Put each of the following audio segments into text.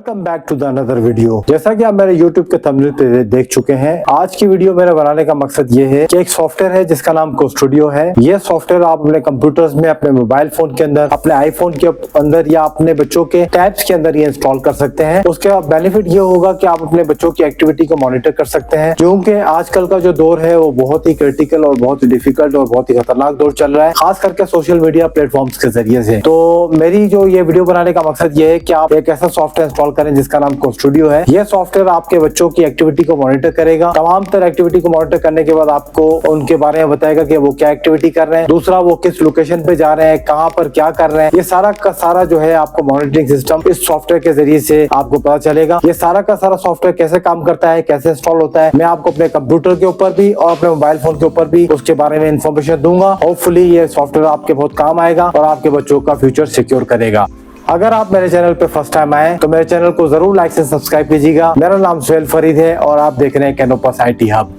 Welcome back to the another video. जैसा कि आप मेरे YouTube के थंबनेल पे देख चुके हैं, आज की वीडियो मेरा बनाने का मकसद ये है कि एक सॉफ्टवेयर है जिसका नाम कोस्टूडियो है। ये सॉफ्टवेयर आप अपने कंप्यूटर्स में, अपने मोबाइल फोन के अंदर, अपने आईफोन के अंदर या अपने बच्चों के टैब्स के अंदर ये इंस्टॉल कर सकते हैं। उसका बेनिफिट ये होगा कि आप अपने बच्चों की एक्टिविटी को मॉनिटर कर सकते हैं, क्योंकि आजकल का जो दौर है वो बहुत ही क्रिटिकल और बहुत ही डिफिकल्ट और बहुत ही खतरनाक दौर चल रहा है, खास करके सोशल मीडिया प्लेटफॉर्म्स के जरिए से। तो मेरी जो ये वीडियो बनाने का मकसद ये है कि आप एक ऐसा सॉफ्टवेयर इंस्टॉल करें जिसका नाम कोस्टूडियो है। यह सॉफ्टवेयर आपके बच्चों की एक्टिविटी को मॉनिटर करेगा। तमाम तरह एक्टिविटी को मॉनिटर करने के बाद आपको उनके बारे में बताएगा कि वो क्या एक्टिविटी कर रहे हैं, दूसरा वो किस लोकेशन पे जा रहे हैं, कहां पर क्या कर रहे हैं। ये सारा का सारा जो है आपको मॉनिटरिंग सिस्टम इस सॉफ्टवेयर के जरिए से आपको पता चलेगा। ये सारा का सारा सॉफ्टवेयर कैसे काम करता है, कैसे इंस्टॉल होता है, मैं आपको अपने कंप्यूटर के ऊपर भी और अपने मोबाइल फोन के ऊपर भी उसके बारे में इंफॉर्मेशन दूंगा। होपफुली ये सॉफ्टवेयर आपके बहुत काम आएगा और आपके बच्चों का फ्यूचर सिक्योर करेगा। अगर आप मेरे चैनल पे फर्स्ट टाइम आए तो मेरे चैनल को जरूर लाइक से सब्सक्राइब कीजिएगा। मेरा नाम सुहेल फरीद है और आप देख रहे हैं Canopus IT hub.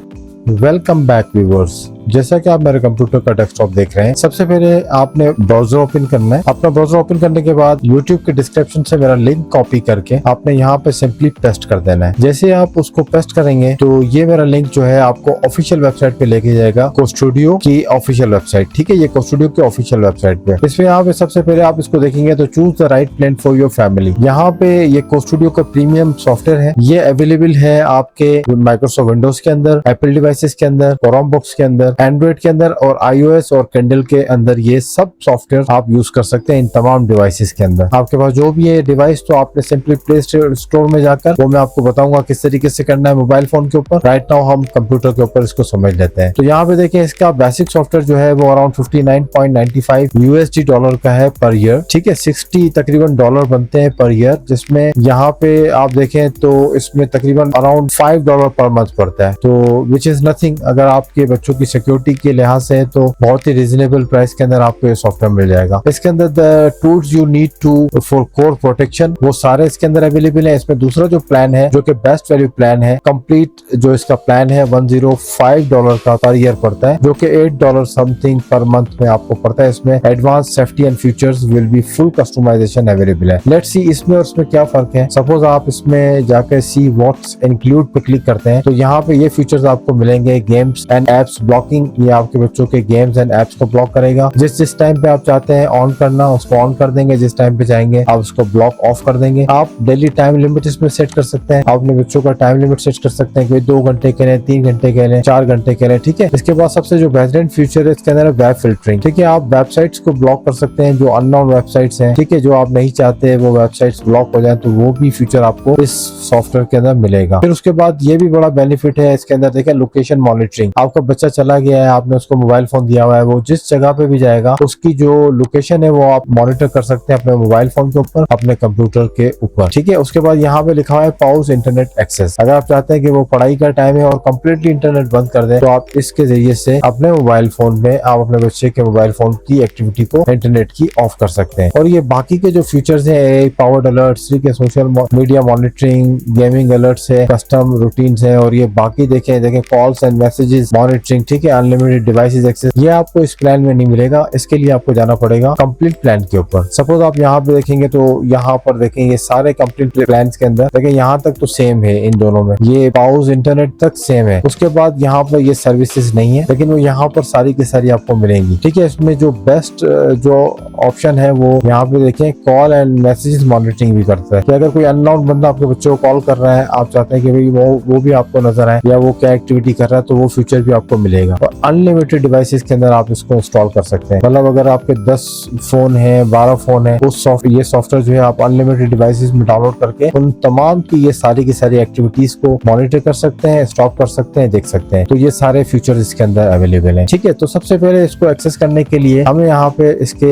Welcome back viewers. जैसा कि आप मेरे कंप्यूटर का डेस्कटॉप देख रहे हैं, सबसे पहले आपने ब्राउजर ओपन करना है। अपना ब्राउजर ओपन करने के बाद YouTube के डिस्क्रिप्शन से मेरा लिंक कॉपी करके आपने यहाँ पे सिंपली पेस्ट कर देना है। जैसे आप उसको पेस्ट करेंगे तो ये मेरा लिंक जो है आपको ऑफिशियल वेबसाइट पे लेके जाएगा, कोस्टूडियो की ऑफिशियल वेबसाइट। ठीक है, ये कोस्टूडियो की ऑफिशियल वेबसाइट पे। इसमें यहाँ पे सबसे पहले आप इसको देखेंगे तो choose the right plan for your family. यहाँ पे ये कोस्टूडियो का प्रीमियम सॉफ्टवेयर है। ये अवेलेबल है आपके माइक्रोसॉफ्ट विंडोज के अंदर, एप्पल डिवाइसेस के अंदर, क्रोम बॉक्स के अंदर, एंड्रॉइड के अंदर और iOS और Kindle के अंदर। ये सब सॉफ्टवेयर आप यूज कर सकते हैं इन तमाम डिवाइसेस के अंदर। आपके पास जो भी है डिवाइस, तो आपने सिंपली प्ले स्टोर में जाकर, वो मैं आपको बताऊंगा किस तरीके से करना है मोबाइल फोन के ऊपर। राइट नाउ हम कंप्यूटर के ऊपर इसको समझ लेते हैं। तो यहाँ पे देखें, इसका बेसिक सॉफ्टवेयर जो है वो अराउंड 59.95 USD डॉलर का है पर ईयर। ठीक है, 60 तकरीबन डॉलर बनते हैं पर ईयर, जिसमें यहाँ पे आप देखें तो इसमें तकरीबन अराउंड $5 पर मंथ पड़ता है। तो विच इज नथिंग। अगर आपके बच्चों की सिक्योरिटी के लिहाज से तो बहुत ही रीजनेबल प्राइस के अंदर आपको ये सॉफ्टवेयर मिल जाएगा। इसके अंदर the tools you need to for core protection, वो सारे इसके अंदर अवेलेबल है। इसमें दूसरा जो प्लान है, जो कि बेस्ट वैल्यू प्लान है, कंप्लीट जो इसका प्लान है $105 का पर ईयर पड़ता है, जो कि $8 समथिंग पर मंथ में आपको पड़ता है। इसमें advance safety and features will be full customisation available है। लेट्स सी इसमें और इसमें क्या फर्क है। सपोज आप इसमें जाकर सी व्हाट्स इंक्लूड पे क्लिक करते हैं तो यहाँ पे ये फीचर्स आपको मिलेंगे। गेम्स एंड एप्स ब्लॉकिंग, ये आपके बच्चों के गेम्स एंड एप्स को ब्लॉक करेगा। जिस टाइम पे आप चाहते हैं ऑन करना, उसको ऑन कर देंगे। जिस टाइम पे चाहेंगे आप उसको ब्लॉक ऑफ कर देंगे। आप डेली टाइम लिमिट इसमें सेट कर सकते हैं। आप अपने बच्चों का टाइम लिमिट सेट कर सकते हैं कि 2 घंटे के लिए, 3 घंटे के लिए, 4 घंटे के लिए। ठीक है, इसके बाद सबसे जो बेहतरीन फीचर है इसके अंदर है वेब फिल्टरिंग। ठीक है, आप वेबसाइट्स को ब्लॉक कर सकते हैं जो अननोन वेबसाइट्स हैं। ठीक है, जो आप नहीं चाहते वो वेबसाइट्स ब्लॉक हो जाए, तो वो भी फीचर आपको इस सॉफ्टवेयर के अंदर मिलेगा। फिर उसके बाद ये भी बड़ा बेनिफिट है इसके अंदर, देखिए लोकेशन मॉनिटरिंग। आपका बच्चा चला गया है, आपने उसको मोबाइल फोन दिया हुआ है, वो जिस जगह पे भी जाएगा उसकी जो लोकेशन है वो आप मॉनिटर कर सकते हैं अपने मोबाइल फोन के ऊपर, अपने कंप्यूटर के ऊपर। ठीक है, उसके बाद यहाँ पे लिखा हुआ है पॉज इंटरनेट एक्सेस। अगर आप चाहते हैं कि वो पढ़ाई का टाइम है और कंप्लीटली इंटरनेट बंद कर दें, तो आप इसके जरिए से अपने मोबाइल फोन में आप अपने बच्चे के मोबाइल फोन की एक्टिविटी को इंटरनेट की ऑफ कर सकते हैं। और ये बाकी के जो फीचर्स है, पावर्ड अलर्ट्स, ठीक है, social media monitoring, gaming alerts है, कस्टम रूटीन्स है, और ये बाकी देखें कॉल्स एंड मैसेजेस मॉनिटरिंग। ठीक है, अनलिमिटेड डिवाइसेस एक्सेस, ये आपको इस प्लान में नहीं मिलेगा। इसके लिए आपको जाना पड़ेगा कंप्लीट प्लान के ऊपर। सपोज आप यहाँ पे देखेंगे तो यहाँ पर देखेंगे सारे कंप्लीट प्लान के अंदर देखिए यहाँ तक तो सेम है, इन दोनों में ये पाउज इंटरनेट तक सेम है। उसके बाद यहाँ पर ये सर्विसेज नहीं है, लेकिन वो यहाँ पर सारी की सारी आपको मिलेंगी। ठीक है, इसमें जो बेस्ट जो ऑप्शन है वो यहाँ पे देखें कॉल एंड मैसेजेस मॉनिटरिंग भी करता है कि अगर कोई अननोन बंदा आपके बच्चों को कॉल कर रहा है, आप चाहते हैं कि भाई वो भी आपको नजर आए या वो क्या एक्टिविटी कर रहा है, तो वो फीचर भी आपको मिलेगा। और अनलिमिटेड डिवाइसेस के अंदर आप इसको इंस्टॉल कर सकते हैं। मतलब अगर आपके 10 फोन है, 12 फोन है, उस ये सॉफ्टवेयर जो है आप अनलिमिटेड डिवाइसेस में डाउनलोड करके उन तमाम की ये सारी की सारी एक्टिविटीज को मॉनिटर कर सकते हैं, स्टॉप कर सकते हैं, देख सकते हैं। तो ये सारे फीचर्स इसके अंदर अवेलेबल हैं। ठीक है, तो सबसे पहले इसको एक्सेस करने के लिए हमें यहाँ पे इसके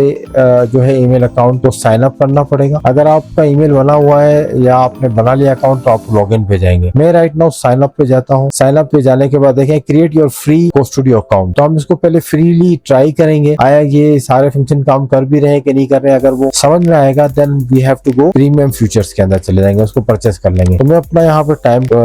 जो है ईमेल अकाउंट को साइन अप करना पड़ेगा। अगर आपका ईमेल बना हुआ है या आपने बना लिया अकाउंट, तो आप लॉगिन पे जाएंगे। मैं राइट नाउ साइन अप पे जाता हूँ। साइन अप पे जाने के के बाद देखें क्रिएट योर फ्री कोस्टूडियो अकाउंट। तो हम इसको पहले फ्रीली ट्राई करेंगे, आया ये सारे फंक्शन काम कर भी रहे हैं कि नहीं कर रहे हैं। अगर वो समझ में आएगा then we have to go premium features के अंदर चले जाएंगे, उसको परचेस कर लेंगे। तो मैं अपना यहाँ पे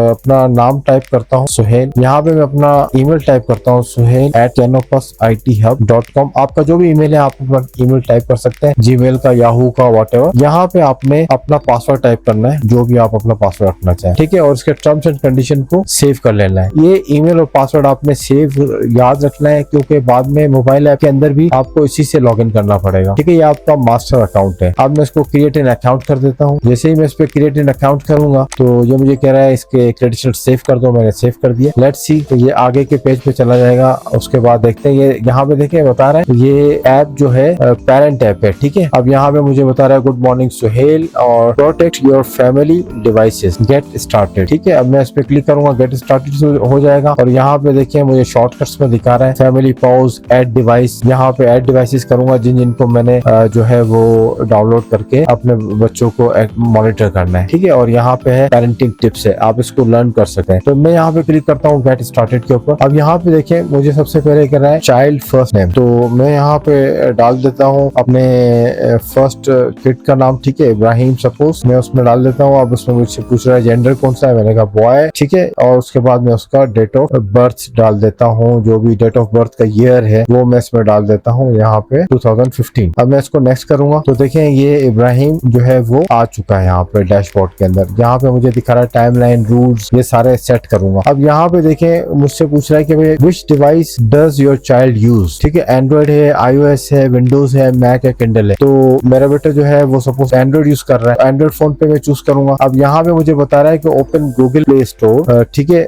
अपना नाम टाइप करता हूँ सुहेल, यहाँ पे मैं अपना ईमेल टाइप करता हूँ suhail@canopusitehub.com। आपका जो भी ईमेल है आप अपना ईमेल टाइप कर सकते हैं, जीमेल का, याहू का, व्हाटएवर। यहाँ पे आपने अपना पासवर्ड टाइप करना है, जो भी आप अपना पासवर्ड रखना चाहें, ठीक है। और इसके टर्म्स एंड कंडीशन को सेव कर लेना है। ये ईमेल और पासवर्ड आपने सेव याद रखना है, क्योंकि बाद में मोबाइल ऐप के अंदर भी आपको इसी से लॉगिन करना पड़ेगा, ठीक है। ये आपका मास्टर अकाउंट है। अब मैं इसको क्रिएट एन अकाउंट कर देता हूँ। जैसे ही मैं इस पे क्रिएट एन अकाउंट करूंगा तो ये मुझे कह रहा है इसके क्रेडेंशियल सेव कर दो, मैंने सेव कर दिया। लेट्स सी, तो ये आगे के पेज पे चला जाएगा। उसके बाद देखते हैं, ये यहाँ पे देखें बता रहा है ये ऐप जो है पेरेंट ऐप है, ठीक है। अब यहाँ पे मुझे बता रहा है गुड मॉर्निंग सुहेल और protect your family devices, get started, ठीक है। अब मैं इस पे क्लिक करूंगा, गेट स्टार्टेड हो जाएगा। और यहाँ पे देखिए मुझे शॉर्टकट्स में दिखा रहा है फैमिली पॉज, ऐड डिवाइस। यहाँ पे ऐड डिवाइसेस करूंगा जिनको मैंने जो है वो डाउनलोड करके अपने बच्चों को मॉनिटर करना है, ठीक है। और यहाँ पे है पेरेंटिंग टिप्स है, आप इसको लर्न कर सकते हैं। तो मैं यहाँ पे क्लिक करता हूँ गेट स्टार्टेड के ऊपर। अब यहाँ पे देखिए मुझे सबसे पहले कर रहा है चाइल्ड फर्स्ट नेम, तो मैं यहाँ पे डाल देता हूँ अपने फर्स्ट किड का नाम, ठीक है, इब्राहिम सपोज मैं उसमें डाल देता हूँ। अब उसमें मुझसे पूछ रहा है जेंडर कौन सा है, मैंने कहा बॉय, ठीक है। और उसके बाद मैं उसका डेट ऑफ बर्थ डाल देता हूँ, जो भी डेट ऑफ बर्थ का ईयर है वो मैं इसमें डाल देता हूँ यहाँ पे 2015। अब मैं इसको नेक्स्ट करूंगा तो देखें ये इब्राहिम जो है वो आ चुका है यहाँ पे डैशबोर्ड के अंदर। यहाँ पे मुझे दिखा रहा है टाइमलाइन, रूल्स, ये सारे सेट करूंगा। अब यहाँ पे देखें मुझसे पूछ रहा है कि भाई विच device does your child use, ठीक है। एंड्रॉइड है, iOS है, विंडोज है, मैक है, किंडल है। तो मेरा बेटा जो है वो सपोज एंड्रॉइड यूज कर रहा है, एंड्रॉइड फोन पे मैं चूज करूंगा। अब यहाँ पे मुझे बता रहा है कि ओपन गूगल प्ले स्टोर, ठीक है।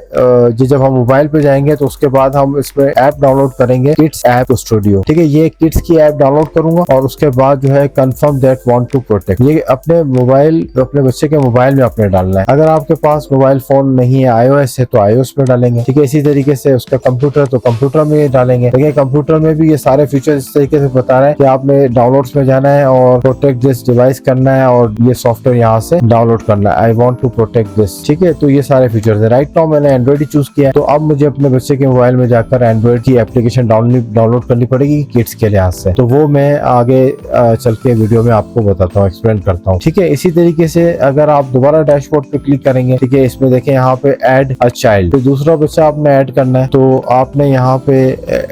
जब हम मोबाइल पे जाएंगे तो उसके बाद हम इसमें ऐप डाउनलोड करेंगे, किड्स ऐप स्टूडियो, ठीक है। ये किड्स की ऐप डाउनलोड करूंगा और उसके बाद जो है confirm that want to protect, ये अपने मोबाइल, अपने बच्चे के मोबाइल में अपने डालना है। अगर आपके पास मोबाइल फोन नहीं है, iOS है तो iOS में डालेंगे, ठीक है। इसी तरीके से उसका कंप्यूटर तो कंप्यूटर में डालेंगे। देखिए कंप्यूटर में भी ये सारे फीचर इस तरीके से बता रहा है कि आपने डाउनलोड्स में जाना है और प्रोटेक्ट दिस डिवाइस करना है और ये सॉफ्टवेयर यहाँ से डाउनलोड करना है, I want to protect this, ठीक है। तो ये सारे फीचर्स है। राइट नाउ मैंने एंड्रॉइड ही चूज किया है, तो अब मुझे अपने बच्चे के मोबाइल में जाकर एंड्रॉइड की एप्लीकेशन डाउनलोड करनी पड़ेगी किड्स के लिहाज से। तो वो मैं आगे चल के वीडियो में आपको बताता हूँ, एक्सप्लेन करता हूँ, ठीक है। इसी तरीके से अगर आप दोबारा डैशबोर्ड पे क्लिक करेंगे, ठीक है, इसमें देखें यहाँ पे ऐड अ चाइल्ड, तो दूसरा बच्चा आपने ऐड करना है। तो आपने यहाँ पे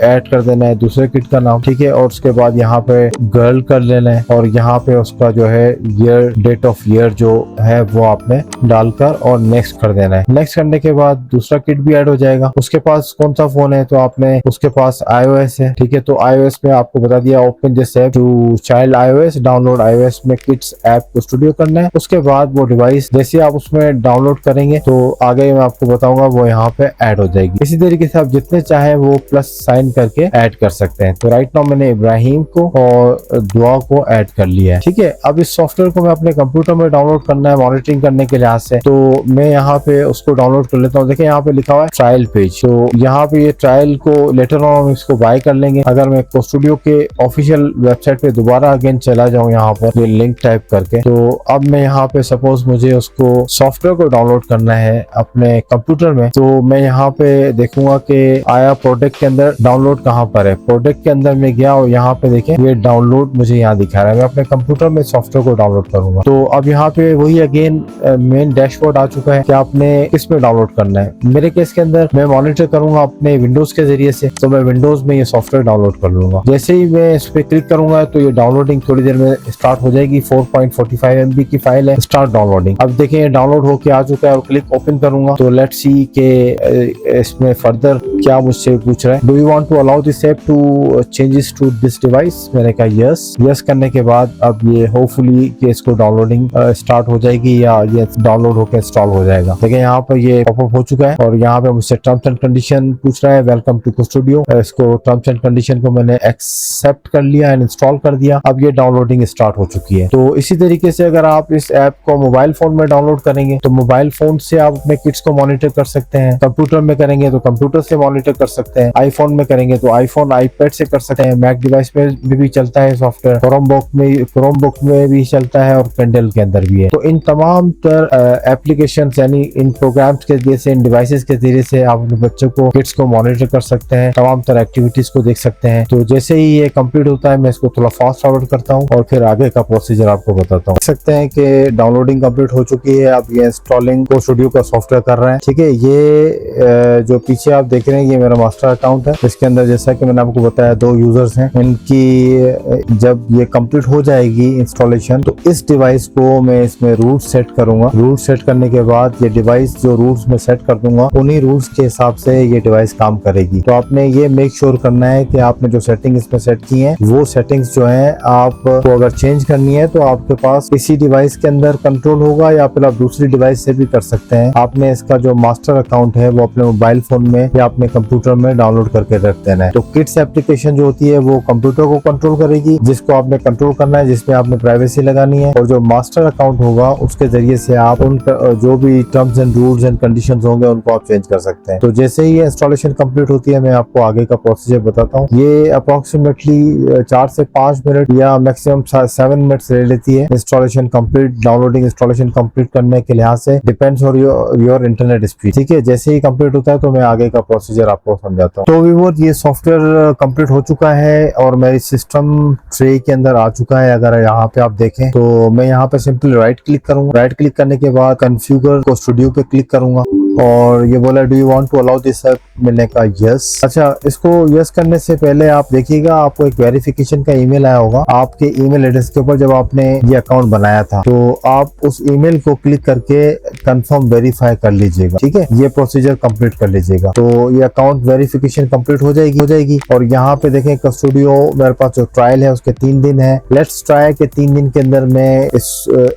ऐड कर देना है दूसरे किड का नाम, ठीक है। और उसके बाद यहाँ पे गर्ल कर लेना है और यहाँ पे उसका जो है ईयर, डेट ऑफ ईयर जो है वो आपने डालकर और नेक्स्ट कर देना है। नेक्स्ट करने के बाद दूसरा किड भी ऐड हो जाएगा। उसके पास कौन सा फोन है, तो आपने उसके पास iOS है, ठीक है। तो iOS में आपको बता दिया open this app to child iOS, download iOS में किड्स ऐप स्टूडियो करना है। उसके बाद वो डिवाइस जैसे आप उसमें डाउनलोड करेंगे तो आगे मैं आपको बताऊंगा वो यहाँ पे ऐड हो जाएगी। इसी तरीके से आप जितने चाहे वो प्लस साइन करके ऐड कर सकते हैं। तो राइट नाउ मैंने इब्राहिम को और दुआ को ऐड कर लिया है, ठीक है। अब इस सॉफ्टवेयर को मैं अपने कंप्यूटर में डाउनलोड करना है मॉनिटरिंग करने के लिहाज से, तो मैं यहाँ पे उसको डाउनलोड कर लेता हूँ। देखिए यहाँ पे लिखा हुआ है ट्रायल पेज, तो यहाँ पे ये ट्रायल को लेटर ऑन हम इसको बाय कर लेंगे। अगर मैं स्टूडियो के ऑफिशियल वेबसाइट पे दोबारा अगेन चला जाऊँ यहाँ पर ये लिंक टाइप करके, तो अब मैं यहाँ पे सपोज मुझे उसको सॉफ्टवेयर को डाउनलोड करना है अपने कंप्यूटर में, तो मैं यहाँ पे देखूंगा कि आया प्रोडक्ट के अंदर डाउनलोड कहाँ पर है। प्रोडक्ट के अंदर में गया और यहाँ पे देखें ये डाउनलोड मुझे यहाँ दिखा रहा है। मैं अपने कंप्यूटर में सॉफ्टवेयर को डाउनलोड करूंगा। तो अब यहाँ पे वही अगेन मेन डैशबोर्ड आ चुका है कि आपने किस में डाउनलोड करना है। मेरे केस के अंदर मैं मॉनिटर करूंगा अपने विंडोज के जरिए से, तो मैं विंडोज में ये सॉफ्टवेयर डाउनलोड कर लूंगा। जैसे ही मैं इस पे क्लिक करूंगा तो ये डाउनलोडिंग थोड़ी देर में स्टार्ट हो जाएगी। 4.45 MB की फाइल है, स्टार्ट डाउनलोडिंग। अब देखें ये डाउनलोड होके आ चुका है और क्लिक ओपन करूंगा तो लेट्स सी के इसमें फर्दर क्या मुझसे पूछ रहा है, do you want to allow this app to changes to this device. मैंने कहा यस करने के बाद अब ये होपफुली कि इसको डाउनलोडिंग स्टार्ट हो जाएगी या ये डाउनलोड होकर इंस्टॉल हो जाएगा। देखिए यहाँ पर ये पॉपअप हो चुका है और यहाँ पे मुझसे टर्म्स एंड कंडीशन पूछ रहा है, वेलकम टू स्टूडियो। इसको टर्म्स एंड कंडीशन को मैंने एक्सेप्ट कर लिया एंड इंस्टॉल कर दिया। अब ये डाउनलोडिंग स्टार्ट हो चुकी है। तो इसी तरीके से अगर आप इस ऐप को मोबाइल फोन में डाउनलोड करेंगे तो मोबाइल फोन से आप अपने किड्स को मॉनिटर कर सकते हैं। कंप्यूटर में करेंगे तो कंप्यूटर से मॉनिटर कर सकते हैं। आईफोन में करेंगे तो आईफोन आईपैड से कर सकते हैं, मैक डिवाइस में भी चलता है सॉफ्टवेयर, क्रोमबुक में भी चलता है और किंडल के अंदर भी है। तो इन तमाम एप्लीकेशन यानी इन प्रोग्राम्स के जरिए से, इन डिवाइसेस के जरिए से आप अपने बच्चों को, किड्स को मॉनिटर कर सकते हैं, तमाम तरह एक्टिविटीज को देख सकते हैं। तो जैसे ही ये कंप्लीट होता है मैं इसको थोड़ा फास्ट फॉरवर्ड करता हूँ और फिर आगे का प्रोसीजर आपको बताता हूँ। देख सकते हैं कि डाउनलोडिंग कंप्लीट हो चुकी है। अब ये इंस्टॉलिंग कोस्टूडियो का सॉफ्टवेयर कर रहे हैं। ठीक है, ये जो पीछे आप देख रहे हैं ये मेरा मास्टर अकाउंट है। इसके अंदर जैसा कि मैंने आपको बताया 2 यूजर्स हैं। इनकी जब ये कंप्लीट हो जाएगी इंस्टॉलेशन तो इस डिवाइस को मैं इसमें रूट सेट करूंगा। रूट सेट करने के बाद ये डिवाइस जो रूट्स में सेट कर दूंगा उन्हीं रूट्स के हिसाब से ये डिवाइस काम करेगी। तो आपने ये मेक श्योर करना है कि आपने जो सेटिंग इसमें सेट की है वो सेटिंग्स जो है आपको अगर चेंज करनी है तो आपके पास इसी डिवाइस के अंदर कंट्रोल होगा या फिर आप दूसरी डिवाइस से भी कर सकते हैं। आपने इसका जो मास्टर अकाउंट है वो अपने मोबाइल फोन में या अपने कंप्यूटर में डाउनलोड करके रख देना है। तो किड्स एप्लीकेशन जो होती है वो कंप्यूटर को कंट्रोल करेगी, जिसको आपने कंट्रोल करना है, जिसमें आपने प्राइवेसी लगानी है। और जो मास्टर अकाउंट होगा उसके जरिए से आप उन जो भी terms and rules and conditions होंगे उनको आप चेंज कर सकते हैं। तो जैसे ही इंस्टॉलेशन कंप्लीट होती है मैं आपको आगे का प्रोसीजर बताता हूँ। ये अप्रोक्सीमेटली 4 से 5 मिनट या मैक्सिमम 7 मिनट्स ले लेती है installation complete, downloading installation complete करने के लिहाज से, depends on your internet speed. ठीक है, जैसे ही कंप्लीट होता है तो मैं आगे का प्रोसीजर आपको समझाता हूँ। तो व्यूअर्स ये सॉफ्टवेयर कंप्लीट हो चुका है और मेरी सिस्टम ट्रे के अंदर आ चुका है। अगर यहाँ पे आप देखें तो मैं यहाँ पे सिंपली राइट क्लिक करूंगा। राइट क्लिक करने के बाद कॉन्फ़िगर कोस्टूडियो पे क्लिक करूंगा और ये बोला do you want to allow this app, मैंने कहा यस। अच्छा, इसको यस करने से पहले आप देखिएगा आपको एक वेरिफिकेशन का ईमेल आया होगा आपके ईमेल एड्रेस के ऊपर जब आपने ये अकाउंट बनाया था। तो आप उस ईमेल को क्लिक करके कंफर्म वेरीफाई कर लीजिएगा। ठीक है, ये प्रोसीजर कंप्लीट कर लीजिएगा। तो ये अकाउंट वेरिफिकेशन कंप्लीट हो जाएगी। और यहाँ पे देखें कस्टूडियो मेरे पास जो ट्रायल है उसके 3 दिन है। लेट्स ट्राई के 3 दिन के अंदर मैं इस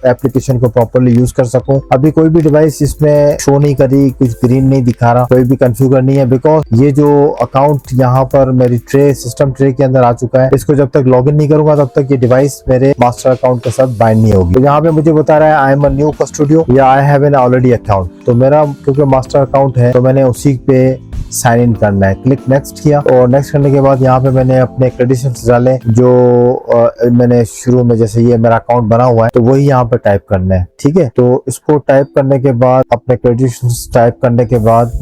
एप्लीकेशन को प्रॉपर्ली यूज कर सकूं। अभी कोई भी डिवाइस इसमें शो नहीं करी, कुछ ग्रीन नहीं दिखा रहा, कोई भी कॉन्फ़िगर नहीं है, बिकॉज ये जो अकाउंट यहाँ पर मेरी सिस्टम ट्रे के अंदर आ चुका है। इसको जब तक लॉगिन नहीं करूंगा तब तक ये डिवाइस मेरे मास्टर अकाउंट के साथ बाइंड नहीं होगी। तो यहाँ पे मुझे बता रहा है आई एम अ न्यू कस्टूडियो या I have an already account. तो मेरा क्योंकि मास्टर अकाउंट है तो मैंने उसी पे साइन इन करना है। क्लिक नेक्स्ट किया और नेक्स्ट करने के बाद यहाँ पे मैंने अपने क्रेडेंशियल्स डाले जो मैंने शुरू में, जैसे ये मेरा अकाउंट बना हुआ है तो वही यहाँ पे टाइप करना है। ठीक है, तो इसको टाइप करने के बाद अपने क्रेडेंशियल्स टाइप करने के बाद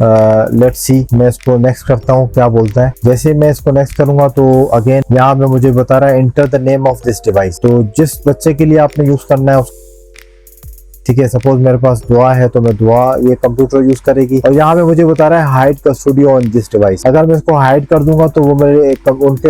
लेट्स सी मैं इसको नेक्स्ट करता हूँ क्या बोलता है। जैसे मैं इसको नेक्स्ट करूंगा तो अगेन यहाँ पे मुझे बता रहा है enter the name of this device. तो जिस बच्चे के लिए आपने यूज करना है ठीक है, सपोज मेरे पास दुआ है तो मैं दुआ ये कंप्यूटर यूज करेगी। और यहाँ पे मुझे बता रहा है हाइड कस्टूडियो ऑन दिस डिवाइस। अगर मैं इसको हाइड कर दूंगा तो वो मेरे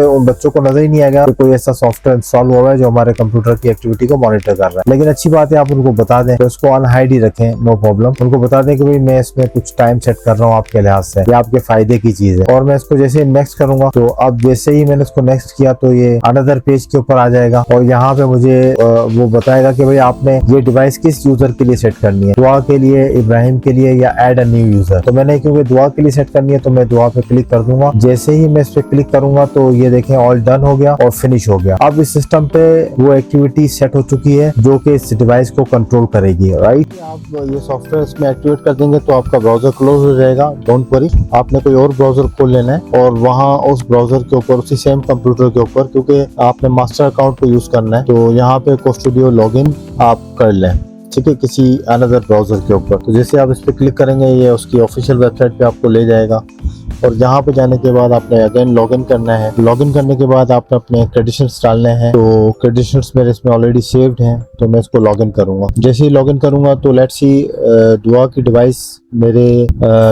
उन बच्चों को नजर ही नहीं आएगा कि कोई ऐसा सॉफ्टवेयर इंस्टॉल हुआ है जो हमारे कंप्यूटर की एक्टिविटी को मॉनिटर कर रहा है। लेकिन अच्छी बात है आप उनको बता दें तो इसको अनहाइड ही रखें, नो प्रॉब्लम। उनको बता दें कि भाई मैं इसमें कुछ टाइम सेट कर रहा हूँ आपके लिहाज से, ये आपके फायदे की चीज है। और मैं इसको जैसे नेक्स्ट करूंगा तो अब जैसे ही मैंने इसको नेक्स्ट किया तो ये अनदर पेज के ऊपर आ जाएगा और यहाँ पे मुझे वो बताएगा कि भाई आपने ये डिवाइस किस यूजर के लिए सेट करनी है, दुआ के लिए, इब्राहिम के लिए या ऐड अ न्यू यूजर। तो मैंने क्योंकि दुआ के लिए सेट करनी है तो मैं दुआ पे क्लिक कर दूंगा। जैसे ही मैं इस पे क्लिक करूंगा तो ये देखें ऑल डन हो गया और फिनिश हो गया। अब इस सिस्टम पे वो एक्टिविटी सेट हो चुकी है जो कि इस डिवाइस को कंट्रोल करेगी। राइट, आप ये सॉफ्टवेयर इसमें एक्टिवेट कर देंगे तो आपका ब्राउजर क्लोज हो जाएगा। डोंट वरी, आपने कोई और ब्राउजर खोल लेना है और वहाँ उस ब्राउजर के ऊपर उसी सेम कंप्यूटर के ऊपर, क्योंकि आपने मास्टर अकाउंट को यूज करना है तो यहाँ पे कोस्टूडियो लॉगिन आप कर लें। ठीक है, किसी अनदर ब्राउजर के ऊपर। तो जैसे आप इस पे क्लिक करेंगे ये उसकी ऑफिशियल वेबसाइट पे आपको ले जाएगा और जहाँ पे जाने के बाद आपने अगेन लॉगिन करना है। लॉगिन करने के बाद आपने अपने क्रेडेंशियल्स डालने हैं। तो क्रेडेंशियल्स मेरे इसमें ऑलरेडी सेव्ड हैं तो मैं इसको लॉगिन करूंगा। जैसे ही लॉगिन करूंगा तो लेट्स सी दुआ की डिवाइस मेरे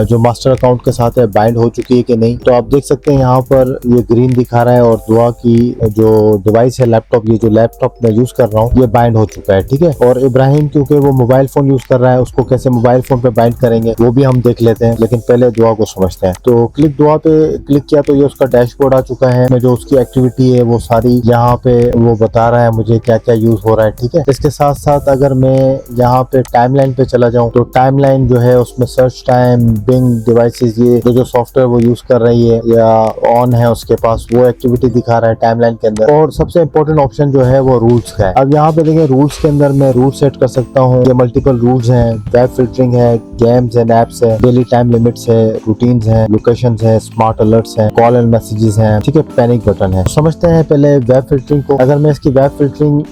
जो मास्टर अकाउंट के साथ है बाइंड हो चुकी है कि नहीं। तो आप देख सकते हैं यहाँ पर ये ग्रीन दिखा रहा है और दुआ की जो डिवाइस है लैपटॉप, ये जो लैपटॉप मैं यूज कर रहा हूँ ये बाइंड हो चुका है। ठीक है, और इब्राहिम क्योंकि वो मोबाइल फोन यूज कर रहा है उसको कैसे मोबाइल फोन पे बाइंड करेंगे वो भी हम देख लेते हैं, लेकिन पहले दुआ को समझते हैं। तो क्लिक दुआ पे क्लिक किया तो ये उसका डैशबोर्ड आ चुका है। मैं जो उसकी एक्टिविटी है वो सारी यहाँ पे वो बता रहा है मुझे क्या क्या यूज हो रहा है। ठीक है, इसके साथ साथ अगर मैं यहाँ पे टाइमलाइन पे चला जाऊँ तो टाइमलाइन जो है उसमें सर्च टाइम, बिंग डिवाइसेस, ये जो सॉफ्टवेयर वो यूज कर रही है या ऑन है उसके पास, वो एक्टिविटी दिखा रहा है टाइमलाइन के अंदर। और सबसे इंपॉर्टेंट ऑप्शन जो है वो रूल्स का है। अब यहाँ पे देखिए रूल्स के अंदर मैं रूल सेट कर सकता हूँ। ये मल्टीपल रूल्स हैं, वेब फिल्टरिंग है, गेम्स एंड एप्स है, डेली टाइम लिमिट्स है, रूटीन्स है, लोकेशन नोटिफिकेशंस हैं, स्मार्ट अलर्ट्स हैं, कॉल एंड मैसेजेस हैं, ठीक है, पैनिक बटन है। समझते हैं पहले वेब फिल्टरिंग को। अगर मैं इसकी वेब फिल्टरिंग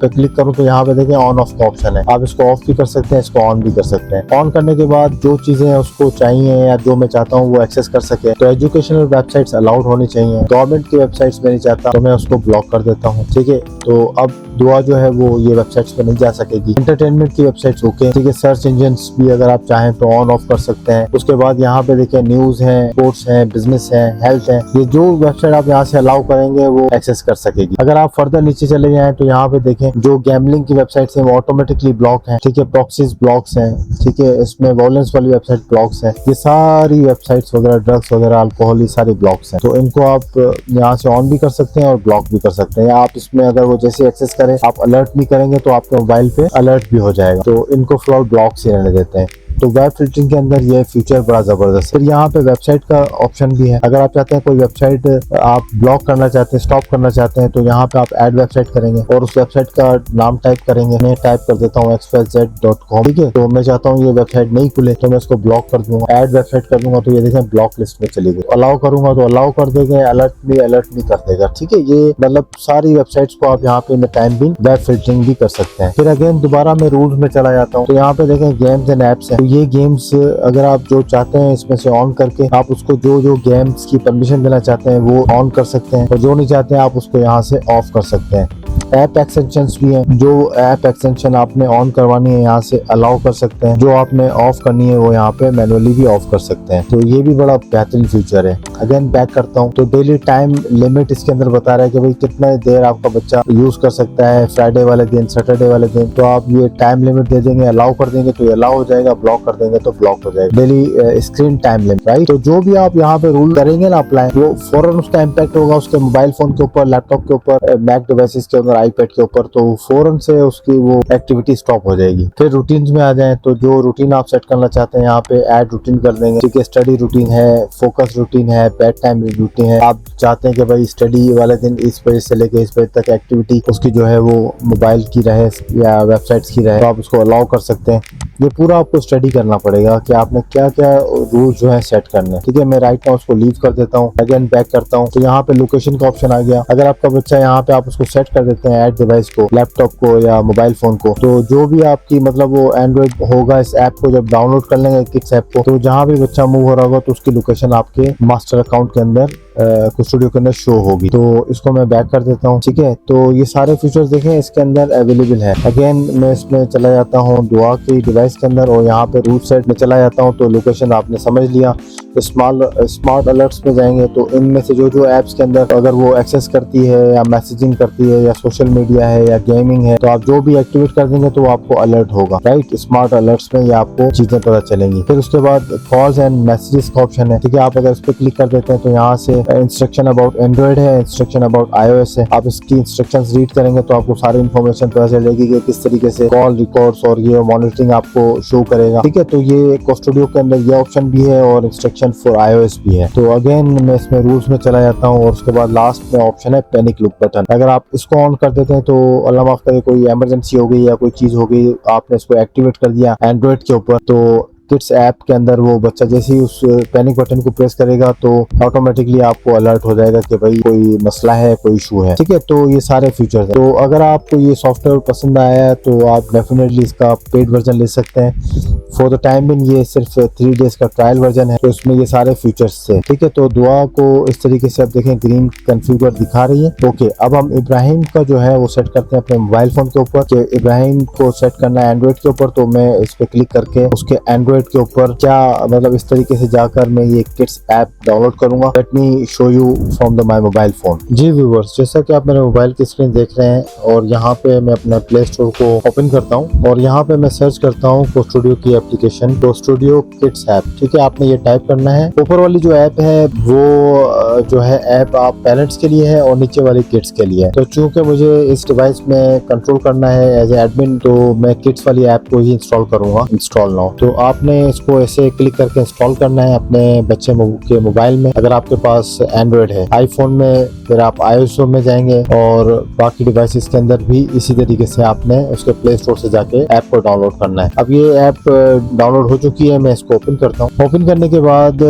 पे क्लिक करूं तो यहाँ पे देखें ऑन ऑफ का ऑप्शन है। आप इसको ऑफ भी कर सकते हैं, इसको ऑन भी कर सकते हैं। ऑन करने के बाद जो चीजें उसको चाहिए या जो मैं चाहता हूँ वो एक्सेस कर सके, तो एजुकेशनल वेबसाइट्स अलाउड होनी चाहिए। गवर्नमेंट की वेबसाइट्स में नहीं चाहता तो मैं उसको ब्लॉक कर देता हूँ, ठीक है। तो अब दुआ जो है वो ये वेबसाइट्स पे नहीं जा सकेगी। एंटरटेनमेंट की वेबसाइट्स ओके, ठीक है। सर्च इंजन भी अगर आप चाहें तो ऑन ऑफ कर सकते हैं। उसके बाद यहाँ पे देखें न्यूज है, स्पोर्ट्स है, बिजनेस है, हेल्थ है, ये जो वेबसाइट आप यहाँ से अलाउ करेंगे वो एक्सेस कर सकेगी। अगर आप फर्दर नीचे चले जाएं तो यहाँ पे देखें जो गैम्बलिंग की वेबसाइट्स हैं वो ऑटोमेटिकली ब्लॉक है, ठीक है। प्रॉक्सीज ब्लॉक्स हैं, ठीक है। इसमें वॉलेंस वाली वेबसाइट ब्लॉक्स है। ये सारी वेबसाइट्स वगैरह, ड्रग्स वगैरह, अल्कोहल, ये सारे ब्लॉक्स हैं। तो इनको आप यहाँ से ऑन भी कर सकते हैं और ब्लॉक भी कर सकते हैं। आप इसमें अगर वो जैसे एक्सेस करें, आप अलर्ट नहीं करेंगे तो आपके मोबाइल पे अलर्ट भी हो जाएगा। तो इनको फिलहाल ब्लॉक से रहने देते हैं। तो वेब फिल्टरिंग के अंदर ये फीचर बड़ा जबरदस्त है। फिर यहाँ पे वेबसाइट का ऑप्शन भी है। अगर आप चाहते हैं कोई वेबसाइट आप ब्लॉक करना चाहते हैं, स्टॉप करना चाहते हैं, तो यहाँ पे आप ऐड वेबसाइट करेंगे और उस वेबसाइट का नाम टाइप करेंगे। मैं टाइप कर देता हूँ xyz.com, ठीक है। तो मैं चाहता हूँ ये वेबसाइट नहीं खुले तो मैं इसको ब्लॉक कर दूंगा। ऐड वेबसाइट कर दूंगा तो ये देखें ब्लॉक लिस्ट में चली गई। अलाउ करूंगा तो अलाउ कर देगा, अलर्ट भी कर देगा, ठीक है। ये मतलब सारी वेबसाइट्स को आप यहाँ पे इन टाइम भी वेब फिल्टरिंग भी कर सकते हैं। फिर अगेन दोबारा मैं रूल्स में चला जाता हूँ तो यहाँ पे देखें गेम्स एंड एप्स है। ये गेम्स अगर आप जो चाहते हैं इसमें से ऑन करके आप उसको जो गेम्स की परमिशन देना चाहते हैं वो ऑन कर सकते हैं और जो नहीं चाहते हैं आप उसको यहाँ से ऑफ कर सकते हैं। ऐप एक्सटेंशंस भी हैं। जो ऐप एक्सटेंशन आपने ऑन करवानी है यहाँ से अलाउ कर सकते हैं, जो आपने ऑफ करनी है वो यहाँ पे मैनुअली भी ऑफ कर सकते हैं। तो ये भी बड़ा बेहतरीन फीचर है। अगेन बैक करता हूँ तो डेली टाइम लिमिट इसके अंदर बता रहा है कि भाई कितना देर आपका बच्चा यूज कर सकता है फ्राइडे वाले दिन, सैटरडे वाले दिन। तो आप ये टाइम लिमिट दे देंगे, अलाउ कर देंगे तो ये अलाउ हो जाएगा, ब्लॉक कर देंगे तो ब्लॉक हो जाएगा। Daily screen time limit, right. तो जो भी आप यहाँ पे रूल करेंगे ना अप्लाई, वो फौरन उसका इम्पैक्ट होगा उसके मोबाइल फोन के ऊपर, लैपटॉप के ऊपर, मैक डिवाइसेस के अंदर, आईपैड के ऊपर। तो फौरन से उसकी वो एक्टिविटी स्टॉप हो जाएगी। फिर रूटीन्स में आ जाएं तो जो रूटीन आप सेट करना चाहते हैं यहाँ पे ऐड रूटीन कर देंगे, ठीक है। स्टडी रूटीन है, फोकस रूटीन है, बेड टाइम रूटीन है। आप चाहते हैं कि भाई स्टडी वाले दिन इस बजे से लेके इस बजे तक एक्टिविटी उसकी जो है वो मोबाइल की रहे या वेबसाइट्स की रहे, तो आप उसको अलाउ कर सकते हैं। ये पूरा आपको स्टडी करना पड़ेगा कि आपने क्या क्या रूल जो है सेट करने हैं, ठीक है। मैं राइट नाउ उसको लीव कर देता हूँ, अगेन बैक करता हूँ तो यहाँ पे लोकेशन का ऑप्शन आ गया। अगर आपका बच्चा यहाँ पे आप उसको सेट कर देते हैं ऐड डिवाइस को, लैपटॉप को या मोबाइल फोन को, तो जो भी आपकी मतलब वो एंड्रॉइड होगा इस ऐप को जब डाउनलोड कर लेंगे किड्स ऐप को, तो जहाँ भी बच्चा मूव हो रहा होगा तो उसकी लोकेशन आपके मास्टर अकाउंट के अंदर स्टूडियो के अंदर शो होगी। तो इसको मैं बैक कर देता हूँ, ठीक है। तो ये सारे फीचर्स देखें इसके अंदर अवेलेबल है। अगेन मैं इसमें चला जाता हूँ दुआ की डिवाइस के अंदर और यहाँ पे रूट सेट में चला जाता हूँ। तो लोकेशन आपने समझ लिया। स्मार्ट अलर्ट्स में जाएंगे तो इनमें से जो ऐप्स के अंदर अगर वो एक्सेस करती है या मैसेजिंग करती है या सोशल मीडिया है या गेमिंग है, तो आप जो भी एक्टिवेट कर देंगे तो आपको अलर्ट होगा, राइट। स्मार्ट अलर्ट्स में ये आपको चीजें पता चलेंगी। फिर उसके बाद कॉल्स एंड मैसेजेस का ऑप्शन है, ठीक है। आप अगर इस पर क्लिक कर देते हैं तो यहाँ से इंस्ट्रक्शन अबाउट एंड्रॉइड है, इंस्ट्रक्शन अबाउट iOS है। आप इसकी इंस्ट्रक्शंस रीड करेंगे तो आपको सारी इन्फॉर्मेशन पता चलेगी कि किस तरीके से कॉल रिकॉर्ड्स और ये मॉनिटरिंग आपको शो करेगा, ठीक है। तो ये स्टूडियो के अंदर ये ऑप्शन भी है और इंस्ट्रक्शन फॉर iOS भी है। तो अगेन मैं इसमें रूल्स में चला जाता हूँ और उसके बाद लास्ट में ऑप्शन है पैनिक लुक बटन। अगर आप इसको ऑन कर देते हैं तो अल्लाह माफ करे कोई इमरजेंसी हो गई या कोई चीज हो गई, आपने इसको एक्टिवेट कर दिया एंड्रॉइड के ऊपर, तो किड्स ऐप के अंदर वो बच्चा जैसे ही उस पैनिक बटन को प्रेस करेगा तो ऑटोमेटिकली आपको अलर्ट हो जाएगा कि भाई कोई मसला है, कोई इशू है, ठीक है। तो ये सारे फीचर्स हैं। तो अगर आपको ये सॉफ्टवेयर पसंद आया है तो आप डेफिनेटली इसका पेड वर्जन ले सकते हैं। फॉर द टाइम बिन ये सिर्फ 3 डेज का ट्रायल वर्जन है, तो इसमें ये सारे फीचर्स है, ठीक है। तो दुआ को इस तरीके से आप देखें ग्रीन कॉन्फ़िगर दिखा रही है। ओके, अब हम इब्राहिम का जो है वो सेट करते हैं अपने मोबाइल फोन के ऊपर कि इब्राहिम को सेट करना है एंड्रॉइड के ऊपर। तो मैं इस पे क्लिक करके उसके एंड्रॉइड के ऊपर क्या मतलब इस तरीके से जाकर मैं ये किड्स ऐप डाउनलोड करूंगा। Let me show you from the my mobile phone. जी व्यूअर्स, जैसा कि आप मेरे मोबाइल की स्क्रीन देख रहे हैं और यहाँ पे मैं अपना प्ले स्टोर को ओपन करता हूँ और यहाँ पे मैं सर्च करता हूँ स्टूडियो की एप्लीकेशन स्टूडियो किड्स ऐप, ठीक है। आपने ये टाइप करना है। ऊपर वाली जो ऐप है वो जो है ऐप आप पेरेंट्स के लिए है और नीचे वाली किड्स के लिए है। तो चूंकि मुझे इस डिवाइस में कंट्रोल करना है एज ए एडमिन, तो मैं किड्स वाली ऐप को ही इंस्टॉल करूंगा। Install now. तो आपने आपने इसको ऐसे क्लिक करके इंस्टॉल करना है अपने बच्चे के मोबाइल में। अगर आपके पास एंड्रॉयड है, आईफोन में फिर आप iOS में जाएंगे और बाकी डिवाइसेस के अंदर भी इसी तरीके से आपने उसके प्ले स्टोर से जाके ऐप को डाउनलोड करना है। अब ये ऐप डाउनलोड हो चुकी है, मैं इसको ओपन करता हूँ। ओपन करने के बाद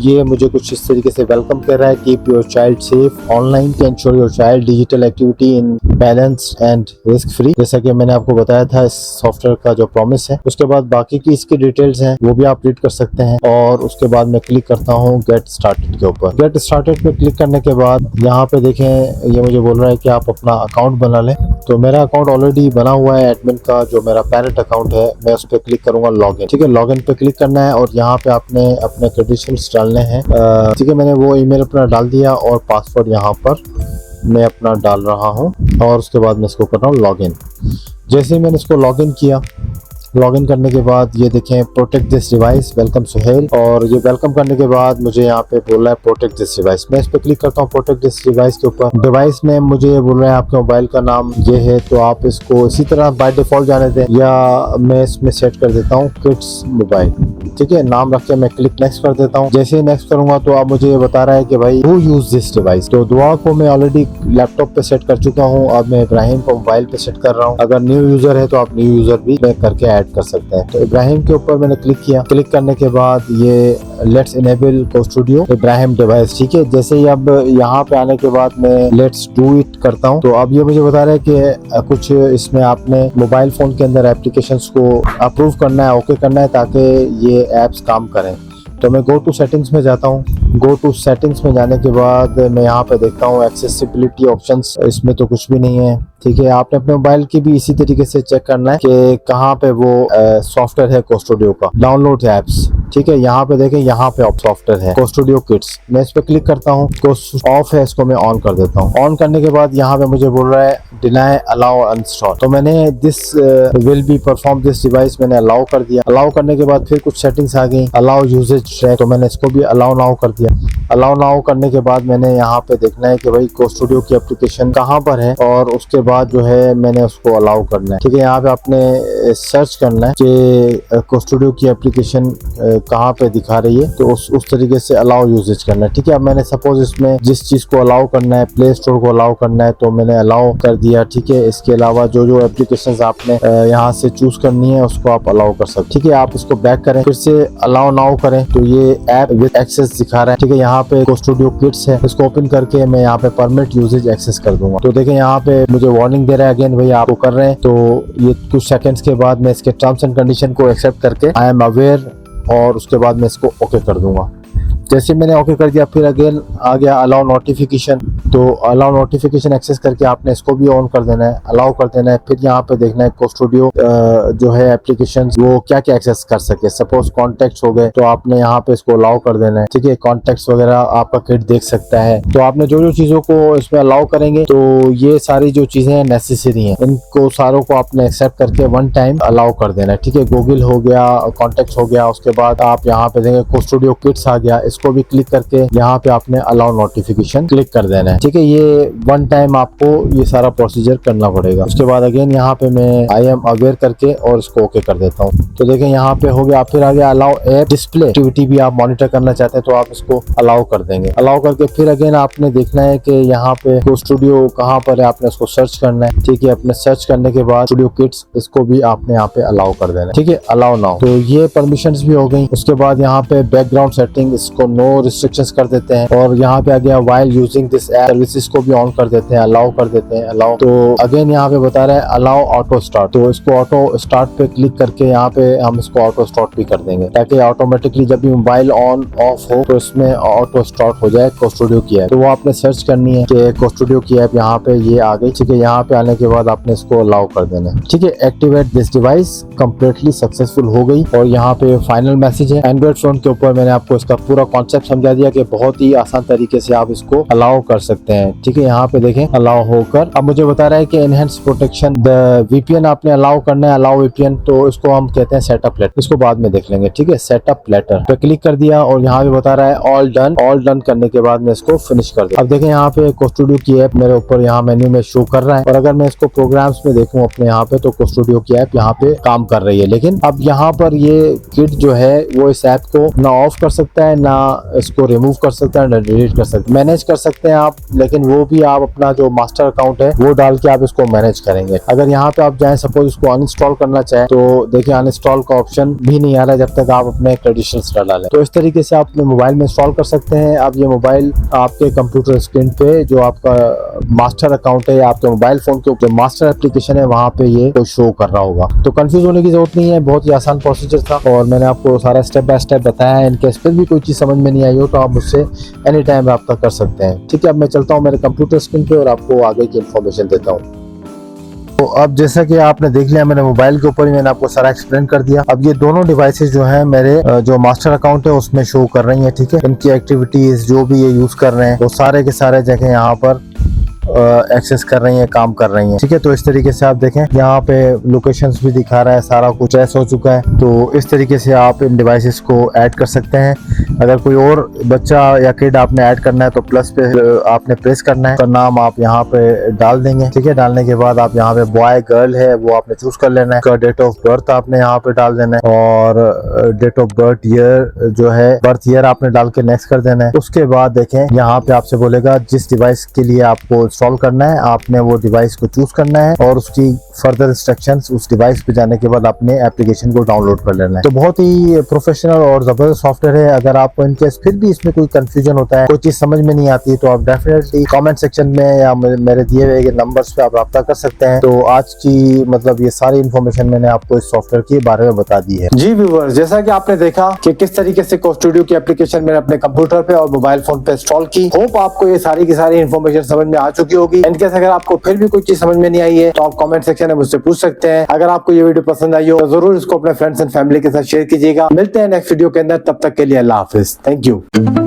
ये मुझे कुछ इस तरीके से वेलकम कर रहा है। Keep your child safe online to ensure your child digital activity in balance and risk free, जैसा कि मैंने आपको बताया था इस सॉफ्टवेयर का जो प्रॉमिस है। उसके बाद बाकी की इसकी डिटेल्स हैं वो भी आप रीड कर सकते हैं। और उसके बाद मैं क्लिक करता हूँ गेट स्टार्टेड के ऊपर। गेट स्टार्टेड पे क्लिक करने के बाद यहाँ पे देखें ये मुझे बोल रहा है कि आप अपना अकाउंट बना लें। तो मेरा अकाउंट ऑलरेडी बना हुआ है एडमिन का, जो मेरा पेरेंट अकाउंट है। मैं उस पर क्लिक करूंगा लॉगिन। ठीक है, लॉगिन पे क्लिक करना है और यहाँ पे आपने अपने क्रेडेंशियल्स डालने हैं। ठीक है, मैंने वो ईमेल अपना डाल दिया और पासवर्ड यहाँ पर मैं अपना डाल रहा हूँ और उसके बाद मैं इसको कर रहा हूँ लॉगिन। जैसे ही मैंने इसको लॉगिन किया, लॉगिन करने के बाद ये देखें protect this device welcome Suhail, और ये वेलकम करने के बाद मुझे यहाँ पे बोल रहा है प्रोटेक्ट दिस डिवाइस। मैं इस पे क्लिक करता हूँ प्रोटेक्ट दिस डिवाइस के ऊपर। डिवाइस नेम मुझे ये बोल रहा है आपके मोबाइल का नाम ये है, तो आप इसको इसी तरह बाय डिफॉल्ट जाने दें या मैं इसमें सेट कर देता हूँ किड्स मोबाइल। ठीक है, नाम रख के मैं क्लिक नेक्स्ट कर देता हूँ। जैसे ही नेक्स्ट करूंगा तो अब मुझे ये बता रहा है कि भाई हु यूज दिस डिवाइस। तो दुआ को मैं ऑलरेडी लैपटॉप पे सेट कर चुका हूँ, अब मैं इब्राहिम को मोबाइल पे सेट कर रहा हूँ। अगर न्यू यूजर है तो आप न्यू यूजर भी करके ऐड कर सकते हैं। तो इब्राहिम के ऊपर मैंने क्लिक किया। क्लिक करने के बाद ये लेट्स इनेबल को स्टूडियो इब्राहिम डिवाइस। ठीक है, जैसे ही अब यहाँ पे आने के बाद मैं लेट्स डू इट करता हूँ। तो अब ये मुझे बता रहा है कि कुछ इसमें आपने मोबाइल फोन के अंदर एप्लीकेशंस को अप्रूव करना है, ओके करना है, ताकि ये एप्स काम करें। तो मैं गो टू सेटिंग्स में जाता हूँ। गो टू सेटिंग्स में जाने के बाद मैं यहाँ पे देखता हूँ एक्सेसिबिलिटी ऑप्शंस, इसमें तो कुछ भी नहीं है। ठीक है, आपने अपने मोबाइल की भी इसी तरीके से चेक करना है कि कहाँ पे वो सॉफ्टवेयर है कोस्टूडियो का, डाउनलोड एप्स। ठीक है, यहाँ पे देखें, यहाँ पे सॉफ्टवेयर है कोस्टूडियो किड्स। मैं इस पे क्लिक करता हूँ, ऑफ है, इसको मैं ऑन कर देता हूँ। ऑन करने के बाद यहाँ पे मुझे बोल रहा है डिनाई अलाउ अनइंस्टॉल। तो मैंने this will be perform this device मैंने अलाउ कर दिया। अलाउ करने के बाद फिर कुछ सेटिंग्स आ गई, अलाउ यूजेज ट्रैक, तो मैंने इसको भी अलाउ नाउ कर दिया। अलाउ नाउ करने के बाद मैंने यहाँ पे देखना है कि भाई कोस्टूडियो की एप्लीकेशन कहाँ पर है, और उसके बाद जो है मैंने उसको अलाउ करना है। ठीक है, यहाँ पे आपने सर्च करना है कि कोस्टूडियो की एप्लीकेशन कहाँ पे दिखा रही है, तो उस तरीके से अलाउ यूजेज करना है। ठीक है, अब मैंने सपोज इसमें जिस चीज को अलाउ करना है, प्ले स्टोर को अलाउ करना है, तो मैंने अलाउ कर दिया। ठीक है, इसके अलावा जो जो एप्लीकेशंस आपने यहाँ से चूज करनी है उसको आप अलाउ कर सकते। ठीक है, आप इसको बैक करें, फिर से अलाउ नाउ करें, तो ये ऐप विद एक्सेस दिखा रहा है। ठीक है, यहाँ पे कोस्टूडियो किड्स है, इसको ओपन करके मैं यहाँ पे परमिट यूजेज एक्सेस कर दूंगा। तो देखें यहाँ पे मुझे वार्निंग दे रहा है अगेन, भाई आपको कर रहे हैं। तो ये कुछ सेकंड्स के बाद मैं इसके टर्म्स एंड कंडीशन को एक्सेप्ट करके आई एम अवेयर, और उसके बाद मैं इसको ओके कर दूंगा। जैसे मैंने ओके कर दिया, फिर अगेन आ गया अलाउ नोटिफिकेशन। तो अलाउ नोटिफिकेशन एक्सेस करके आपने इसको भी ऑन कर देना है, अलाउ कर देना है। फिर यहाँ पे देखना है कोस्टूडियो जो है एप्लीकेशन वो क्या क्या एक्सेस कर सके। सपोज कॉन्टेक्ट्स हो गए, तो आपने यहाँ पे इसको अलाउ कर देना है। ठीक है, कॉन्टेक्ट्स वगैरह आपका किड देख सकता है। तो आपने जो जो चीजों को इसमें अलाउ करेंगे, तो ये सारी जो चीजें नेसेसरी हैं, इनको सारों को आपने एक्सेप्ट करके वन टाइम अलाउ कर देना है। ठीक है, गूगल हो गया, कॉन्टेक्ट्स हो गया, उसके बाद आप यहाँ पे देंगे कोस्टूडियो किड्स आ गया, इसको भी क्लिक करके यहाँ पे आपने अलाउ नोटिफिकेशन क्लिक कर देना है। ठीक है, ये वन टाइम आपको ये सारा प्रोसीजर करना पड़ेगा। उसके बाद अगेन यहाँ पे मैं आई एम अवेयर करके और इसको ओके कर देता हूँ। तो देखें यहाँ पे हो गया। फिर आ गया अलाउ ऐप डिस्प्ले एक्टिविटी भी आप मॉनिटर करना चाहते हैं, तो आप इसको अलाउ कर देंगे। अलाउ करके फिर अगेन आपने देखना है कि यहाँ पे कोस्टूडियो कहाँ पर है, आपने इसको सर्च करना है। ठीक है, अपने सर्च करने के बाद स्टूडियो किड्स, इसको भी आपने यहाँ पे अलाउ कर देना है। ठीक है, अलाउ नाउ। तो ये परमिशंस भी हो गई। उसके बाद यहाँ पे बैकग्राउंड सेटिंग, इसको नो रिस्ट्रिक्शंस कर देते हैं, और यहाँ पे आ गया while using this app services को भी ऑन कर देते हैं, अलाउ कर देते हैं, अलाउ। तो अगेन यहाँ पे बता रहा है अलाउ ऑटो स्टार्ट, तो इसको ऑटो स्टार्ट पे क्लिक करके यहाँ पे हम इसको ऑटो स्टार्ट भी कर देंगे, ताकि ऑटोमेटिकली जब भी मोबाइल ऑन ऑफ हो तो इसमें ऑटो स्टार्ट हो जाए कोस्टूडियो की ऐप। तो वो आपने सर्च करनी है कि कोस्टूडियो की ऐप यहाँ पे ये आ गई। ठीक है, यहाँ पे आने के बाद आपने इसको अलाउ कर देना है। ठीक है, activate this device completely successful हो गई। और यहाँ पे फाइनल मैसेज है। एंड्रॉइड फोन के ऊपर मैंने आपको इसका पूरा कॉन्सेप्ट समझा दिया कि बहुत ही आसान तरीके से आप इसको अलाउ कर सकते सकते हैं। ठीक है, यहाँ पे देखें अलाउ होकर अब मुझे बता रहा है कि एनहेंस प्रोटेक्शन द वीपीएन आपने अलाउ करना है, अलाउ वीपीएन, तो इसको हम कहते हैं सेटअप लेटर, इसको बाद में देख लेंगे। ठीक है, सेटअप लेटर पे क्लिक कर दिया और यहाँ पे बता रहा है ऑल डन। ऑल डन करने के बाद मैं इसको फिनिश कर दिया। अब देखें यहाँ पे कोस्टूडियो की ऐप मेरे ऊपर यहाँ मेन्यू में शो कर रहा है और अगर मैं इसको प्रोग्राम्स में देखूं अपने यहाँ पे तो कोस्टूडियो की ऐप यहाँ पे काम कर रही है। लेकिन अब यहाँ पर ये किड जो है वो इस ऐप को ना ऑफ कर सकता है, ना इसको रिमूव कर सकता है, ना डिलीट कर सकता है। मैनेज कर सकते हैं आप, लेकिन वो भी आप अपना जो मास्टर अकाउंट है वो डाल के आप इसको मैनेज करेंगे। अगर यहाँ पे आप जाएं सपोज इसको अनइंस्टॉल करना चाहे तो देखिए अनइंस्टॉल का ऑप्शन भी नहीं आ रहा है जब तक आप अपने क्रेडेंशियल्स ना डालें। तो इस तरीके से आप अपने मोबाइल में इंस्टॉल कर सकते हैं। अब ये मोबाइल आपके कंप्यूटर स्क्रीन पे जो आपका मास्टर अकाउंट है या आपके मोबाइल फोन के ऊपर मास्टर एप्लीकेशन है वहाँ पे ये तो शो कर रहा होगा। तो कंफ्यूज होने की जरूरत नहीं है, बहुत ही आसान प्रोसीजर था और मैंने आपको सारा स्टेप बाय स्टेप बताया है। इनके फिर भी कोई चीज समझ में नहीं आई हो तो आप मुझसे एनी टाइम रब्ता कर सकते हैं। ठीक है, अब मैं चलता हूँ मेरे कंप्यूटर स्क्रीन पे और आपको आगे की इन्फॉर्मेशन देता हूँ। तो अब जैसा कि आपने देख लिया मेरे मोबाइल के ऊपर ही मैंने आपको सारा एक्सप्लेन कर दिया। अब ये दोनों डिवाइसेस जो हैं मेरे जो मास्टर अकाउंट है उसमें शो कर रही हैं। ठीक है, इनकी एक्टिविटीज जो भी ये यूज कर रहे हैं वो सारे के सारे जगह यहाँ पर एक्सेस कर रही हैं, काम कर रही हैं। ठीक है, तो इस तरीके से आप देखें यहाँ पे लोकेशंस भी दिखा रहा है, सारा कुछ ऐसा हो चुका है। तो इस तरीके से आप इन डिवाइसेस को ऐड कर सकते हैं। अगर कोई और बच्चा या किड आपने ऐड करना है तो प्लस पे आपने प्रेस करना है, उसका नाम आप यहाँ पे डाल देंगे। ठीक है, डालने के बाद आप यहाँ पे बॉय गर्ल है वो आपने चूज कर लेना है। उसका डेट ऑफ बर्थ आपने यहाँ पे डाल देना है और डेट ऑफ बर्थ ईयर जो है बर्थ ईयर आपने डाल के नेक्स्ट कर देना है। उसके बाद देखें यहाँ पे आपसे बोलेगा जिस डिवाइस के लिए आपको इंस्टॉल करना है आपने वो डिवाइस को चूज करना है और उसकी फर्दर इंस्ट्रक्शंस उस डिवाइस पे जाने के बाद अपने एप्लीकेशन को डाउनलोड कर लेना है। तो बहुत ही प्रोफेशनल और जबरदस्त सॉफ्टवेयर है। अगर आपको इनकेस फिर भी इसमें कोई कंफ्यूजन होता है, कोई चीज समझ में नहीं आती तो आप डेफिनेटली कमेंट सेक्शन में या मेरे दिए हुए नंबर्स पे आप रब्ता कर सकते हैं। तो आज की मतलब ये सारी इन्फॉर्मेशन मैंने आपको इस सॉफ्टवेयर के बारे में बता दी है। जी व्यूअर्स, जैसा कि आपने देखा कि किस तरीके से कोस्टूडियो की एप्लीकेशन मैंने अपने कंप्यूटर पे और मोबाइल फोन पे इंस्टॉल की। होप आपको ये सारी की सारी इन्फॉर्मेशन समझ में आ चुकी होगी। इनकेस अगर आपको फिर भी कोई चीज समझ में नहीं आई है तो आप कमेंट सेक्शन में मुझसे पूछ सकते हैं। अगर आपको ये वीडियो पसंद आई हो तो जरूर इसको अपने फ्रेंड्स एंड फैमिली के साथ शेयर कीजिएगा। मिलते हैं नेक्स्ट वीडियो के अंदर, तब तक के लिए अल्लाह हाफिज। Thank you.